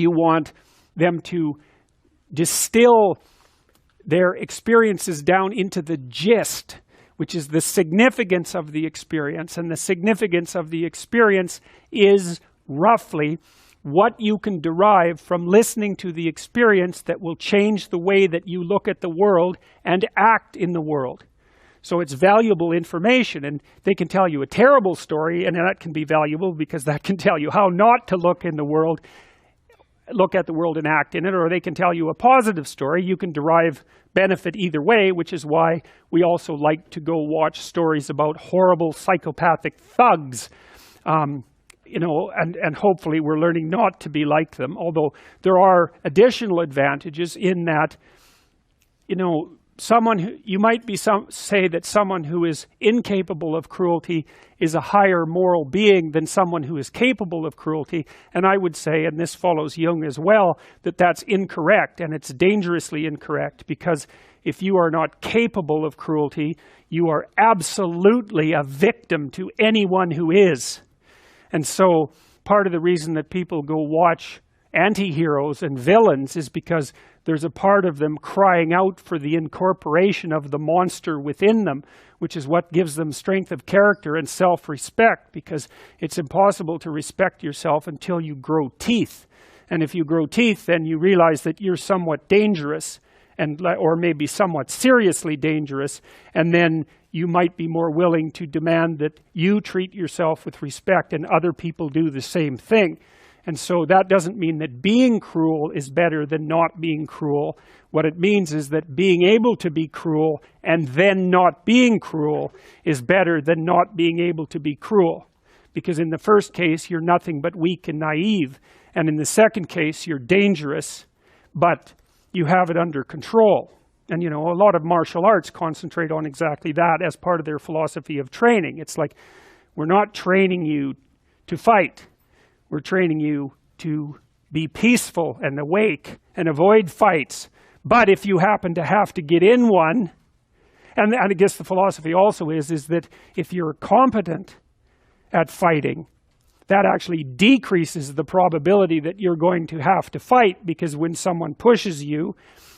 You want them to distill their experiences down into the gist, which is the significance of the experience. And the significance of the experience is roughly what you can derive from listening to the experience that will change the way that you look at the world and act in the world. So it's valuable information, and they can tell you a terrible story, and that can be valuable because that can tell you how not to look at the world and act in it, or they can tell you a positive story. You can derive benefit either way, which is why we also like to go watch stories about horrible psychopathic thugs. And hopefully we're learning not to be like them, although there are additional advantages in that, you might say that someone who is incapable of cruelty is a higher moral being than someone who is capable of cruelty. And I would say, and this follows Jung as well, that that's incorrect, and it's dangerously incorrect, because if you are not capable of cruelty, you are absolutely a victim to anyone who is. And so part of the reason that people go watch anti-heroes and villains is because there's a part of them crying out for the incorporation of the monster within them, which is what gives them strength of character and self-respect, because it's impossible to respect yourself until you grow teeth. And if you grow teeth, then you realize that you're somewhat dangerous, or maybe somewhat seriously dangerous, and then you might be more willing to demand that you treat yourself with respect and other people do the same thing. And so that doesn't mean that being cruel is better than not being cruel. What it means is that being able to be cruel and then not being cruel is better than not being able to be cruel. Because in the first case, you're nothing but weak and naive. And in the second case, you're dangerous, but you have it under control. And, a lot of martial arts concentrate on exactly that as part of their philosophy of training. It's like, we're not training you to fight. We're training you to be peaceful and awake and avoid fights. But if you happen to have to get in one, and I guess the philosophy also is that if you're competent at fighting, that actually decreases the probability that you're going to have to fight, because when someone pushes you,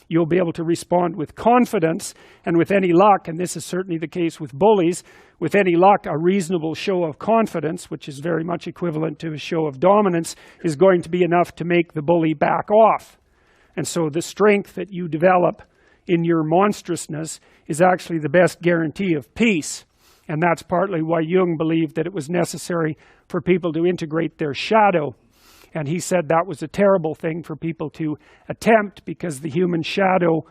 you'll be able to respond with confidence, and with any luck, and this is certainly the case with bullies, with any luck, a reasonable show of confidence, which is very much equivalent to a show of dominance, is going to be enough to make the bully back off. And so the strength that you develop in your monstrousness is actually the best guarantee of peace. And that's partly why Jung believed that it was necessary for people to integrate their shadow. And he said that was a terrible thing for people to attempt, because the human shadow,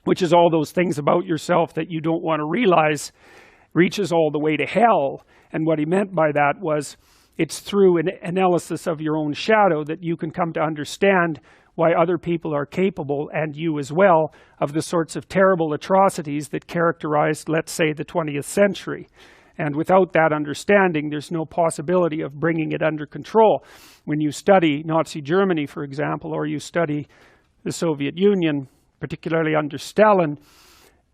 which is all those things about yourself that you don't want to realize, reaches all the way to hell. And what he meant by that was it's through an analysis of your own shadow that you can come to understand why other people are capable, and you as well, of the sorts of terrible atrocities that characterized, let's say, the 20th century. And without that understanding, there's no possibility of bringing it under control. When you study Nazi Germany, for example, or you study the Soviet Union, particularly under Stalin,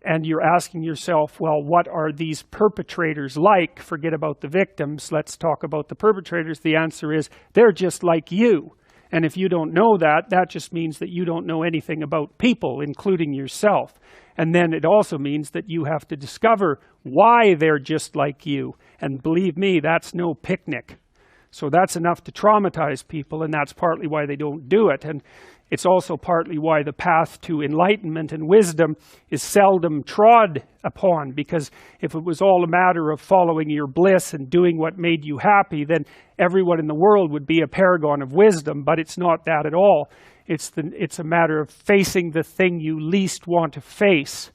and you're asking yourself, well, what are these perpetrators like? Forget about the victims. Let's talk about the perpetrators. The answer is, they're just like you. And if you don't know that, that just means that you don't know anything about people, including yourself. And then it also means that you have to discover why they're just like you. And believe me, that's no picnic. So that's enough to traumatize people, and that's partly why they don't do it. And it's also partly why the path to enlightenment and wisdom is seldom trod upon, because if it was all a matter of following your bliss and doing what made you happy, then everyone in the world would be a paragon of wisdom. But it's not that at all. It's a matter of facing the thing you least want to face.